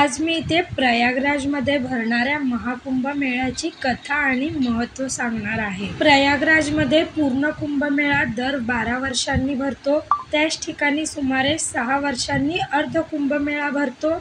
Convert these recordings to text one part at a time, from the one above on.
आज मी इथे प्रयागराजमध्ये भरणाऱ्या महाकुंभमेळ्याची कथा आणि महत्त्व सांगणार आहे। प्रयागराजमध्ये पूर्ण कुंभमेळा दर 12 वर्षांनी भरतो। त्याच ठिकाणी सुमारे 6 वर्षांनी अर्ध कुंभमेळा भरतो।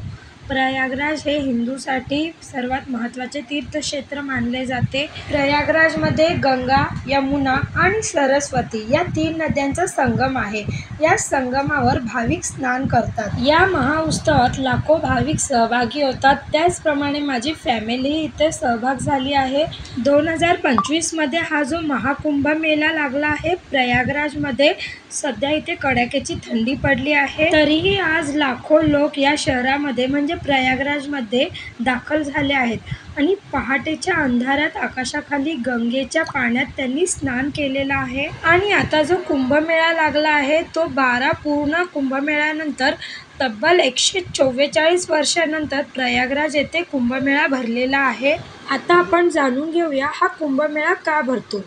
प्रयागराज हे हिंदूसाठी सर्वात महत्त्वाचे तीर्थक्षेत्र मानले जाते। प्रयागराजमध्ये गंगा, यमुना आणि सरस्वती या 3 नद्यांचा संगम आहे। या संगमावर भाविक स्नान करतात। या महाउत्सवात लाखो भाविक सहभागी होतात। त्याचप्रमाणे माझी फॅमिली इथे सहभाग झाली आहे। 2025 मध्ये हा जो महाकुंभमेळा लागला आहे प्रयागराजमध्ये, सध्या इथे कडाक्याची थंडी पडली आहे, तरीही आज लाखो लोक या शहरामध्ये म्हणजे प्रयागराजमध्ये दाखल झाले आहेत आणि पहाटेच्या अंधारात आकाशाखाली गंगेच्या पाण्यात त्यांनी स्नान केलेलं आहे। आणि आता जो कुंभमेळा लागला आहे तो 12 पूर्ण कुंभमेळ्यानंतर तब्बल 144 वर्षांनंतर प्रयागराज येथे कुंभमेळा भरलेला आहे। आता आपण जाणून घेऊया हा कुंभमेळा का भरतो।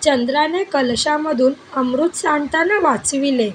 चंद्राने कलशामधून अमृत सांडताना वाचविले,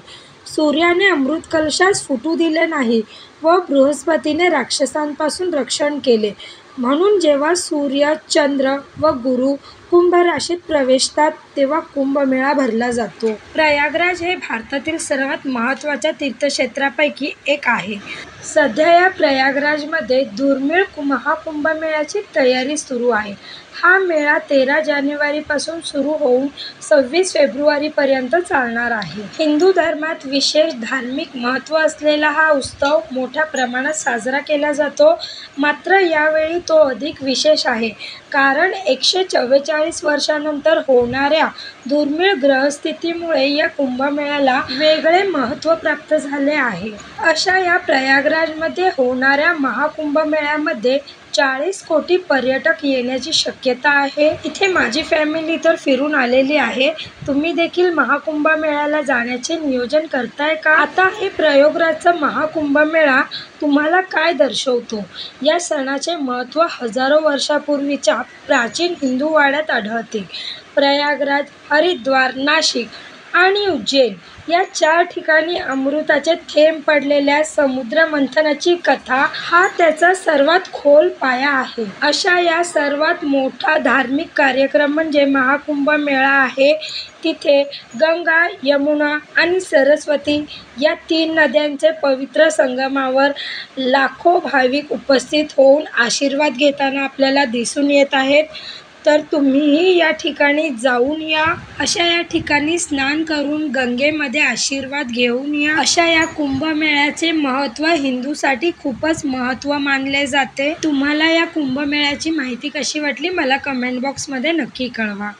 सूर्याने अमृत कलशास फुटू दिले नाही व बृहस्पतीने राक्षसांपासून रक्षण केले, म्हणून जेव्हा सूर्य, चंद्र व गुरु कुंभ राशीत प्रवेशतात तेव्हा कुंभमेळा भरला जातो। प्रयागराज हे भारतातील सर्वात महत्त्वाच्या तीर्थक्षेत्रापैकी एक आहे। सध्या या प्रयागराजमध्ये दुर्मिळ महाकुंभमेळ्याची तयारी सुरू आहे। हा मेळा 13 जानेवारीपासून सुरू होऊन 26 फेब्रुवारीपर्यंत चालणार आहे। हिंदू धर्मात विशेष धार्मिक महत्त्व असलेला हा उत्सव मोठ्या प्रमाणात साजरा केला जातो। मात्र यावेळी तो अधिक विशेष आहे, कारण 144 वर्षांनंतर होणाऱ्या दुर्मिळ ग्रहस्थितीमुळे या कुंभमेळ्याला वेगळे महत्त्व प्राप्त झाले आहे। अशा या प्रयागराजमध्ये होणाऱ्या महाकुंभमेळ्यामध्ये 40 कोटी पर्यटक येण्याची शक्यता आहे। इथे माझी फॅमिली तर फिरून आलेली आहे। तुम्ही देखील महाकुंभमेळ्याला जाण्याचे नियोजन करताय का? आता हे प्रयागराजचा महाकुंभमेळा तुम्हाला काय दर्शवतो? या सणाचे महत्त्व हजारो वर्षापूर्वीच्या प्राचीन हिंदू वाड्यात आढळते। प्रयागराज, हरिद्वार, नाशिक आणि उज्जैन या 4 ठिकाणी अमृताचे थेंब पडलेल्या समुद्र मंथनाची कथा हा त्याचा सर्वात खोल पाया आहे। अशा या सर्वात मोठा धार्मिक कार्यक्रम म्हणजे महाकुंभमेळा आहे। तिथे गंगा, यमुना आणि सरस्वती या 3 नद्यांचे पवित्र संगमावर लाखो भाविक उपस्थित होऊन आशीर्वाद घेताना आपल्याला दिसून येत आहेत। तर तुम्हीही या ठिकाणी जाऊन या। अशा या ठिकाणी स्नान करून गंगेमध्ये आशीर्वाद घेऊन या। अशा या कुंभमेळ्याचे महत्त्व हिंदूसाठी खूपच महत्त्व मानले जाते। तुम्हाला या कुंभमेळ्याची माहिती कशी वाटली मला कमेंट बॉक्समध्ये नक्की कळवा।